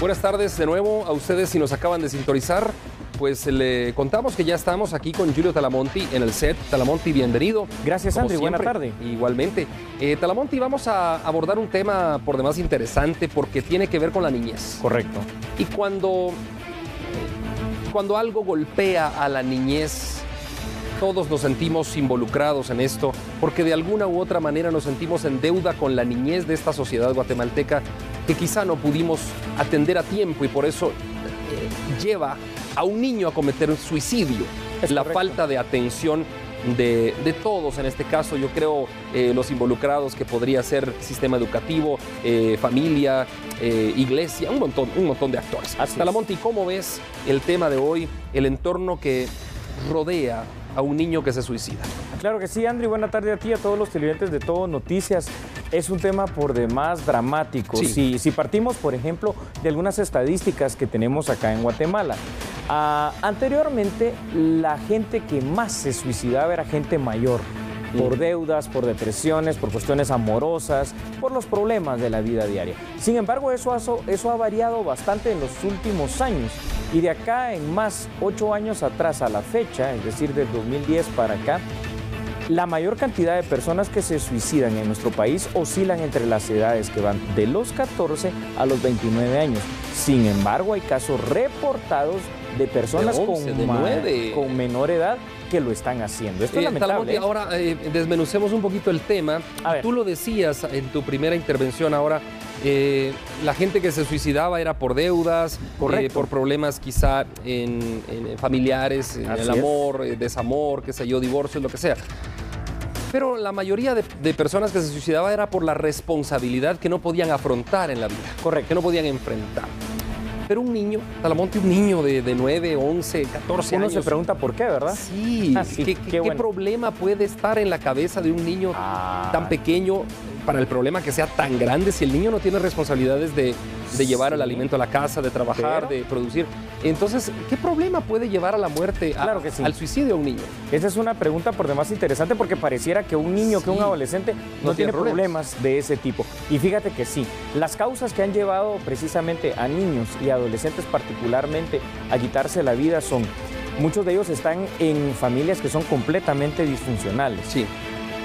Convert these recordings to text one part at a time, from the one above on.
Buenas tardes de nuevo a ustedes si nos acaban de sintonizar. Pues le contamos que ya estamos aquí con Giulio Talamonti en el set. Talamonti, bienvenido. Gracias, Andri. Buena tarde. Igualmente. Talamonti, vamos a abordar un tema por demás interesante porque tiene que ver con la niñez. Correcto. Y cuando algo golpea a la niñez, todos nos sentimos involucrados en esto porque de alguna u otra manera nos sentimos en deuda con la niñez de esta sociedad guatemalteca que quizá no pudimos atender a tiempo y por eso lleva a un niño a cometer un suicidio. Es la falta de atención de todos, en este caso yo creo los involucrados, que podría ser sistema educativo, familia, iglesia, un montón de actores. Talamonti, ¿cómo ves el tema de hoy, el entorno que rodea a un niño que se suicida? Claro que sí, Andri. Buena tarde a ti, a todos los televidentes de Todo Noticias. Es un tema por demás dramático. Sí. Si partimos, por ejemplo, de algunas estadísticas que tenemos acá en Guatemala. Anteriormente, la gente que más se suicidaba era gente mayor, por deudas, por depresiones, por cuestiones amorosas, por los problemas de la vida diaria. Sin embargo, eso ha variado bastante en los últimos años. Y de acá en más 8 años atrás a la fecha, es decir, del 2010 para acá, la mayor cantidad de personas que se suicidan en nuestro país oscilan entre las edades que van de los 14 a los 29 años. Sin embargo, hay casos reportados de personas con menor edad que lo están haciendo. Esto es lamentable. Ahora desmenucemos un poquito el tema. Tú lo decías en tu primera intervención ahora. La gente que se suicidaba era por deudas, por problemas quizá en familiares, en el amor, desamor, qué sé yo, divorcios, lo que sea. Pero la mayoría de personas que se suicidaban era por la responsabilidad que no podían afrontar en la vida. Correcto. Que no podían enfrentar. Pero un niño, Talamonti, un niño de 9, 11, 14 años. Uno se pregunta por qué, ¿verdad? Sí. ¿Qué problema puede estar en la cabeza de un niño tan pequeño para el problema que sea tan grande si el niño no tiene responsabilidades de llevar el alimento a la casa, de trabajar, de producir? Entonces, ¿qué problema puede llevar a la muerte, al suicidio a un niño? Esa es una pregunta por demás interesante porque pareciera que un niño, que un adolescente no tiene problemas de ese tipo. Y fíjate que sí, las causas que han llevado precisamente a niños y adolescentes particularmente a quitarse la vida son, muchos de ellos están en familias que son completamente disfuncionales. Sí.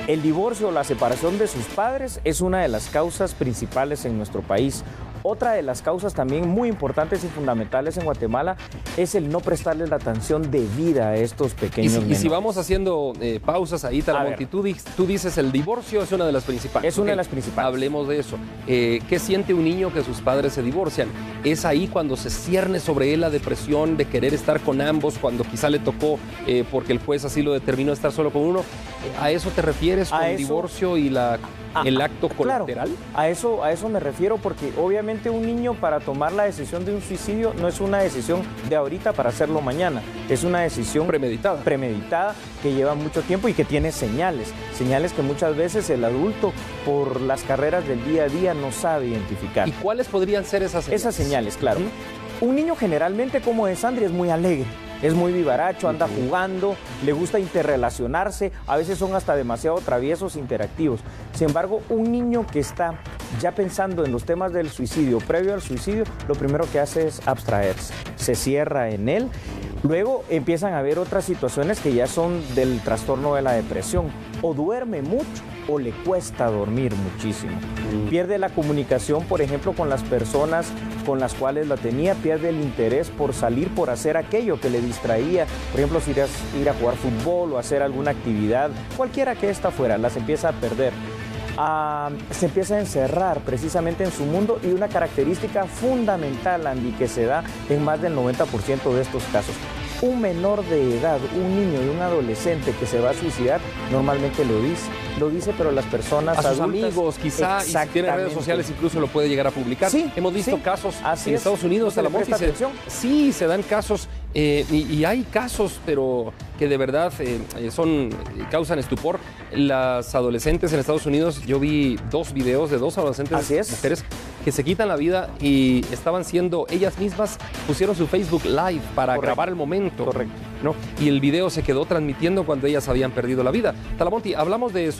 El divorcio o la separación de sus padres es una de las causas principales en nuestro país. Otra de las causas también muy importantes y fundamentales en Guatemala es el no prestarles la atención debida a estos pequeños menores. Y si vamos haciendo pausas ahí, Talamonti, tú dices el divorcio es una de las principales. Es una de las principales. Hablemos de eso. ¿Qué siente un niño que sus padres se divorcian? Es ahí cuando se cierne sobre él la depresión de querer estar con ambos, cuando quizá le tocó, porque el juez así lo determinó, estar solo con uno. ¿A eso te refieres con el divorcio y el acto colateral? Claro, a eso me refiero, porque obviamente un niño, para tomar la decisión de un suicidio, no es una decisión de ahorita para hacerlo mañana, es una decisión premeditada que lleva mucho tiempo y que tiene señales que muchas veces el adulto, por las carreras del día a día, no sabe identificar. ¿Y cuáles podrían ser esas señales? Esas señales, claro. Un niño generalmente, como es Andri, es muy alegre. Es muy vivaracho, anda jugando, le gusta interrelacionarse, a veces son hasta demasiado traviesos, interactivos. Sin embargo, un niño que está ya pensando en los temas del suicidio, previo al suicidio, lo primero que hace es abstraerse, se cierra en él. Luego empiezan a haber otras situaciones que ya son del trastorno de la depresión. O duerme mucho o le cuesta dormir muchísimo. Pierde la comunicación, por ejemplo, con las personas con las cuales la tenía, pierde el interés por salir, por hacer aquello que le distraía. Por ejemplo, si ir a jugar fútbol o hacer alguna actividad, cualquiera que ésta fuera, las empieza a perder. Se empieza a encerrar precisamente en su mundo, y una característica fundamental, Andy, que se da en más del 90% de estos casos. Un menor de edad, un niño y un adolescente que se va a suicidar, normalmente lo dice, pero las personas adultas, sus amigos, quizá, y si tiene redes sociales incluso lo puede llegar a publicar. Sí, hemos visto casos en Estados Unidos, Talamonti, sí, se dan casos, y hay casos, pero que de verdad causan estupor. Las adolescentes en Estados Unidos, yo vi 2 videos de 2 adolescentes mujeres que se quitan la vida y estaban siendo ellas mismas, pusieron su Facebook Live para grabar el momento. Correcto. ¿no? Y el video se quedó transmitiendo cuando ellas habían perdido la vida. Talamonti, hablamos de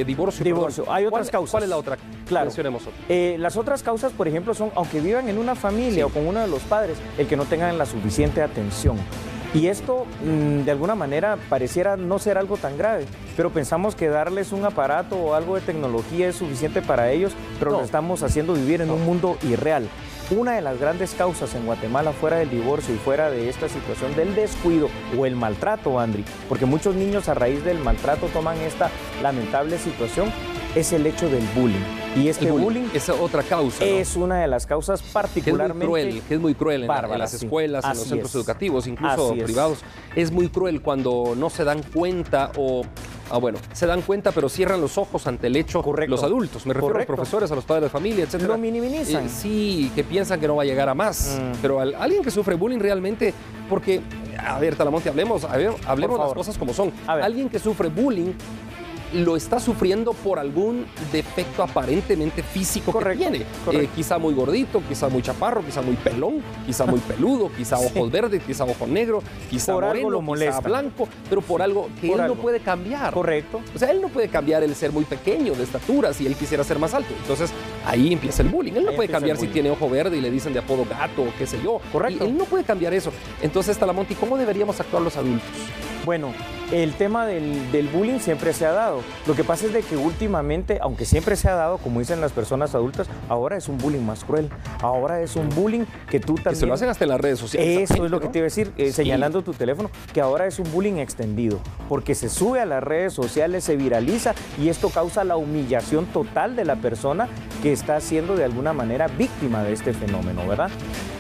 divorcio. Divorcio. Hay otras causas. ¿Cuál es la otra? Claro. Mencionemos otra. Las otras causas, por ejemplo, son, aunque vivan en una familia o con uno de los padres, el que no tengan la suficiente atención. Y esto, de alguna manera, pareciera no ser algo tan grave, pero pensamos que darles un aparato o algo de tecnología es suficiente para ellos, pero los estamos haciendo vivir en un mundo irreal. Una de las grandes causas en Guatemala, fuera del divorcio y fuera de esta situación del descuido o el maltrato, Andri, porque muchos niños a raíz del maltrato toman esta lamentable situación, es el hecho del bullying. Y este bullying es otra causa, ¿no? Es una de las causas particularmente que es muy cruel en las sí. escuelas, en los centros educativos, incluso privados. Es muy cruel cuando no se dan cuenta o... se dan cuenta, pero cierran los ojos ante el hecho. Correcto. Los adultos, me refiero a los profesores, a los padres de familia, etc. Lo minimizan. Sí, que piensan que no va a llegar a más. Pero alguien que sufre bullying realmente, porque, a ver, Talamonti, hablemos las cosas como son. Alguien que sufre bullying lo está sufriendo por algún defecto aparentemente físico que tiene. Quizá muy gordito, quizá muy chaparro, quizá muy pelón, quizá muy peludo, quizá ojos verdes, quizá ojos negros, quizá por moreno, algo lo quizá blanco, pero por algo que él no puede cambiar. Correcto. O sea, él no puede cambiar el ser muy pequeño de estatura si él quisiera ser más alto. Entonces, ahí empieza el bullying. Él no puede cambiar si tiene ojo verde y le dicen de apodo gato o qué sé yo. Correcto. Y él no puede cambiar eso. Entonces, Talamonti, ¿cómo deberíamos actuar los adultos? Bueno, el tema del bullying siempre se ha dado. Lo que pasa es de que últimamente, aunque siempre se ha dado, como dicen las personas adultas, ahora es un bullying más cruel. Ahora es un bullying que tú también... Que se lo hacen hasta en las redes sociales. Eso es lo que te iba a decir, señalando tu teléfono, que ahora es un bullying extendido, porque se sube a las redes sociales, se viraliza y esto causa la humillación total de la persona que está siendo de alguna manera víctima de este fenómeno, ¿verdad?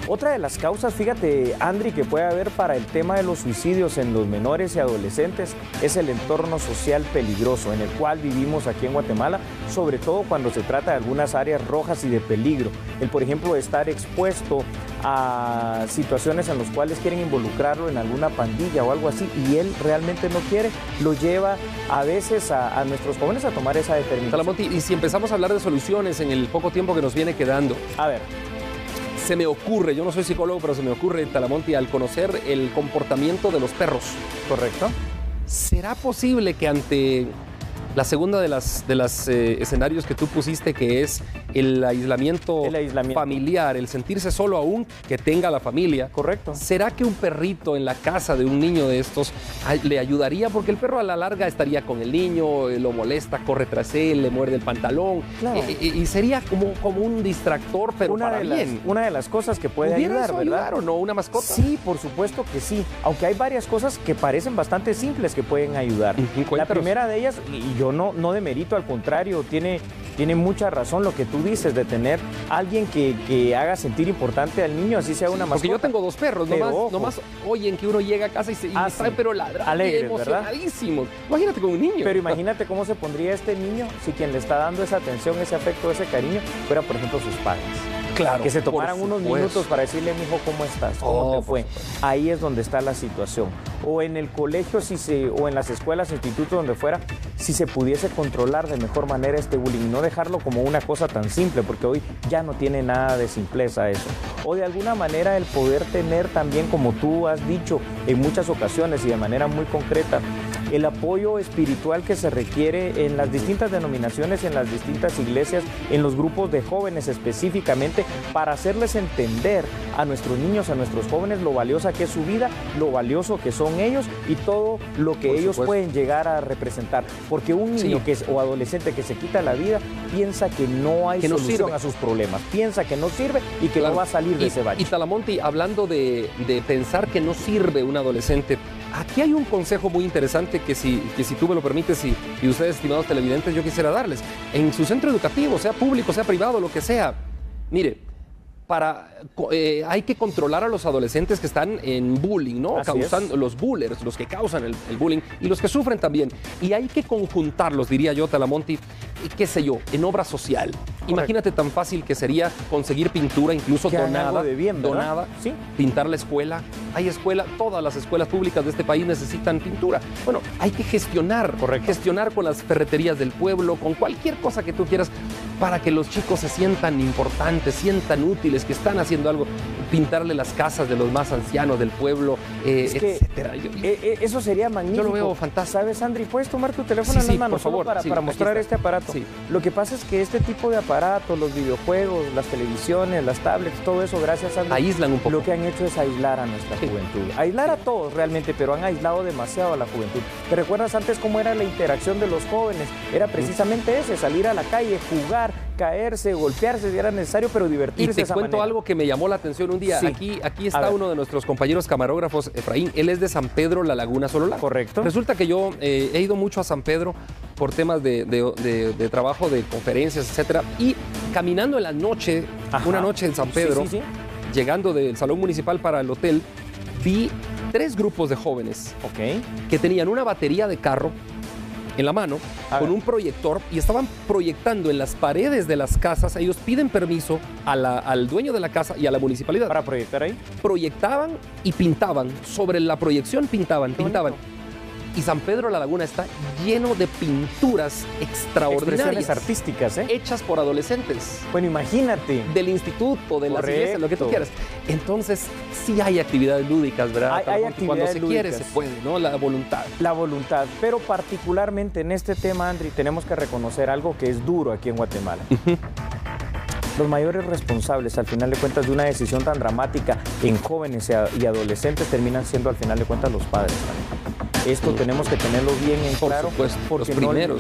Otra de las causas, fíjate, Andri, que puede haber para el tema de los suicidios en los menores y adolescentes es el entorno social peligroso en el cual vivimos aquí en Guatemala, sobre todo cuando se trata de algunas áreas rojas y de peligro. El, por ejemplo, estar expuesto a situaciones en las cuales quieren involucrarlo en alguna pandilla o algo así y él realmente no quiere, lo lleva a veces a nuestros jóvenes a tomar esa determinación. Talamonti, y si empezamos a hablar de soluciones en el poco tiempo que nos viene quedando. A ver. Se me ocurre, yo no soy psicólogo, pero se me ocurre, Talamonti, al conocer el comportamiento de los perros. Correcto. ¿Será posible que ante la segunda de las escenarios que tú pusiste, que es el aislamiento familiar, el sentirse solo aún que tenga la familia? Correcto. ¿Será que un perrito en la casa de un niño de estos le ayudaría? Porque el perro a la larga estaría con el niño, lo molesta, corre tras él, le muerde el pantalón. Claro. Y sería como un distractor, pero para bien. Una de las cosas que puede ayudar, ¿verdad? ¿Ayudar o no? ¿Una mascota? Sí, por supuesto que sí. Aunque hay varias cosas que parecen bastante simples que pueden ayudar. La primera de ellas, y yo no demerito, al contrario, tiene mucha razón lo que tú dices de tener alguien que haga sentir importante al niño, así sea una mascota. Porque yo tengo dos perros, nomás oyen que uno llega a casa y están pero ladrando, emocionadísimos. Imagínate con un niño. Pero imagínate cómo se pondría este niño si quien le está dando esa atención, ese afecto, ese cariño, fuera, por ejemplo, sus padres. Claro, que se tomaran unos minutos para decirle, mijo, ¿cómo estás? ¿Cómo te fue? Ahí es donde está la situación. O en el colegio, o en las escuelas, institutos, donde fuera, si se pudiese controlar de mejor manera este bullying, no dejarlo como una cosa tan simple, porque hoy ya no tiene nada de simpleza eso. O de alguna manera el poder tener también, como tú has dicho en muchas ocasiones y de manera muy concreta, el apoyo espiritual que se requiere en las distintas denominaciones, en las distintas iglesias, en los grupos de jóvenes específicamente, para hacerles entender a nuestros niños, a nuestros jóvenes, lo valiosa que es su vida, lo valioso que son ellos y todo lo que ellos pueden llegar a representar. Porque un niño o adolescente que se quita la vida piensa que no hay solución a sus problemas, piensa que no sirve y que no va a salir de ese bache. Y Talamonti, hablando de pensar que no sirve un adolescente, aquí hay un consejo muy interesante que si tú me lo permites y ustedes, estimados televidentes, yo quisiera darles. En su centro educativo, sea público, sea privado, lo que sea, mire, hay que controlar a los adolescentes que están en bullying, ¿no? Los bullers, los que causan el bullying y los que sufren también. Y hay que conjuntarlos, diría yo, Talamonti, qué sé yo, en obra social. Correcto. Imagínate tan fácil que sería conseguir pintura, incluso donada, ¿sí? Pintar la escuela. Hay escuela, todas las escuelas públicas de este país necesitan pintura. Bueno, hay que gestionar con las ferreterías del pueblo, con cualquier cosa que tú quieras. para que los chicos se sientan importantes, sientan útiles, que están haciendo algo, pintarle las casas de los más ancianos del pueblo, etcétera. Eso sería magnífico. Yo lo veo fantástico. ¿Sabes, Andri? ¿Puedes tomar tu teléfono en las manos, por favor, para mostrar este aparato? Sí. Lo que pasa es que este tipo de aparatos, los videojuegos, las televisiones, las tablets, todo eso, gracias a aíslan un poco. Lo que han hecho es aislar a nuestra juventud. Aislar a todos realmente, pero han aislado demasiado a la juventud. ¿Te recuerdas antes cómo era la interacción de los jóvenes? Era precisamente ese, salir a la calle, jugar, caerse, golpearse si era necesario, pero divertirse. Y te cuento algo que me llamó la atención un día. Sí. Aquí está uno de nuestros compañeros camarógrafos, Efraín. Él es de San Pedro, La Laguna, Sololá. Correcto. Resulta que yo he ido mucho a San Pedro por temas de trabajo, de conferencias, etcétera. Y caminando en la noche, una noche en San Pedro, llegando del salón municipal para el hotel, vi 3 grupos de jóvenes que tenían una batería de carro en la mano, con un proyector, y estaban proyectando en las paredes de las casas. Ellos piden permiso al dueño de la casa y a la municipalidad. ¿Para proyectar ahí? Proyectaban y pintaban. Sobre la proyección pintaban. Y San Pedro La Laguna está lleno de pinturas extraordinarias. Artísticas, hechas por adolescentes. Bueno, imagínate. Del instituto, de las iglesias, lo que tú quieras. Entonces, sí hay actividades lúdicas, ¿verdad? Hay actividades cuando se lúdicas. quiere, se puede, ¿no? La voluntad. La voluntad. Pero particularmente en este tema, Andri, tenemos que reconocer algo que es duro aquí en Guatemala. Los mayores responsables, al final de cuentas, de una decisión tan dramática en jóvenes y adolescentes terminan siendo, al final de cuentas, los padres también. Esto tenemos que tenerlo bien en claro, porque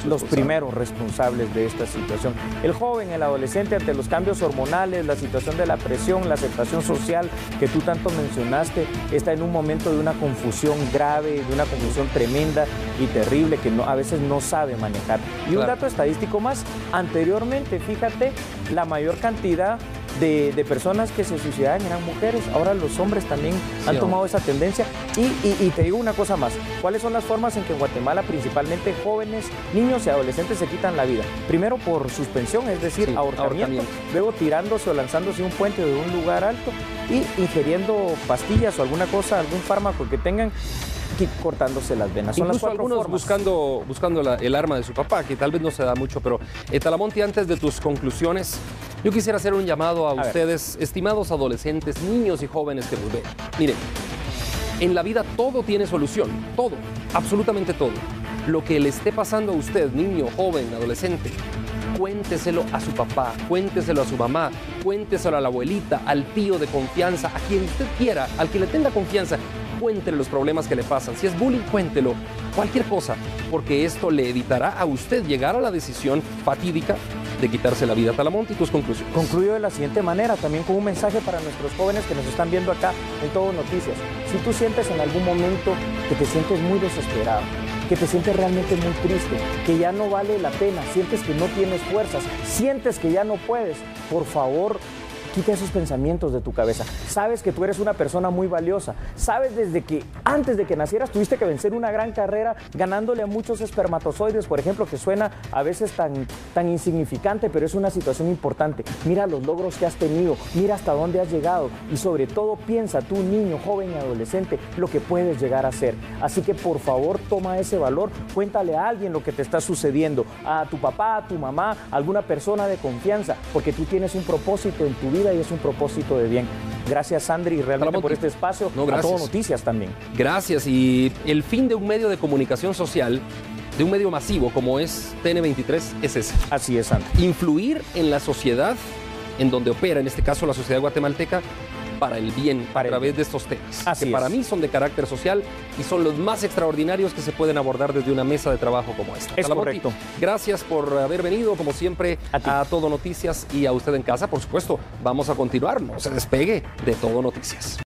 los primeros responsables de esta situación. El joven, el adolescente, ante los cambios hormonales, la situación de la presión, la aceptación social que tú tanto mencionaste, está en un momento de una confusión grave, de una confusión tremenda y terrible que a veces no sabe manejar. Y un dato estadístico más, anteriormente, fíjate, la mayor cantidad de personas que se suicidaban eran mujeres. Ahora los hombres también han tomado esa tendencia. Y te digo una cosa más. ¿Cuáles son las formas en que en Guatemala principalmente jóvenes, niños y adolescentes se quitan la vida? Primero por suspensión, es decir, ahorcamiento. Luego tirándose o lanzándose un puente de un lugar alto y ingiriendo pastillas o alguna cosa, algún fármaco que tengan, cortándose las venas. Son Incluso las 4 algunos formas. buscando el arma de su papá, que tal vez no se da mucho, pero Talamonte, antes de tus conclusiones, yo quisiera hacer un llamado a ustedes, estimados adolescentes, niños y jóvenes que nos ven. Miren, en la vida todo tiene solución, todo, absolutamente todo. Lo que le esté pasando a usted, niño, joven, adolescente, cuénteselo a su papá, cuénteselo a su mamá, cuénteselo a la abuelita, al tío de confianza, a quien usted quiera, al que le tenga confianza. Cuéntele los problemas que le pasan. Si es bullying, cuéntelo. Cualquier cosa, porque esto le evitará a usted llegar a la decisión fatídica de quitarse la vida. Talamonte, y tus conclusiones. Concluyo de la siguiente manera, también con un mensaje para nuestros jóvenes que nos están viendo acá en Todo Noticias. Si tú sientes en algún momento que te sientes muy desesperado, que te sientes realmente muy triste, que ya no vale la pena, sientes que no tienes fuerzas, sientes que ya no puedes, por favor, quita esos pensamientos de tu cabeza. Sabes que tú eres una persona muy valiosa. Sabes desde que antes de que nacieras tuviste que vencer una gran carrera ganándole a muchos espermatozoides, por ejemplo, que suena a veces tan insignificante, pero es una situación importante. Mira los logros que has tenido, mira hasta dónde has llegado y sobre todo piensa tú, niño, joven y adolescente, lo que puedes llegar a ser. Así que por favor toma ese valor, cuéntale a alguien lo que te está sucediendo, a tu papá, a tu mamá, a alguna persona de confianza, porque tú tienes un propósito en tu vida y es un propósito de bien. Gracias, Andri, realmente por este espacio. A Todo Noticias también. Gracias. Y el fin de un medio de comunicación social, de un medio masivo como es TN23, es ese. Así es, Andri. Influir en la sociedad en donde opera, en este caso la sociedad guatemalteca, para el bien, a través de estos temas. Así que para mí son de carácter social y son los más extraordinarios que se pueden abordar desde una mesa de trabajo como esta. Es correcto. Gracias por haber venido, como siempre, a Todo Noticias y a usted en casa. Por supuesto, vamos a continuar, no se despegue de Todo Noticias.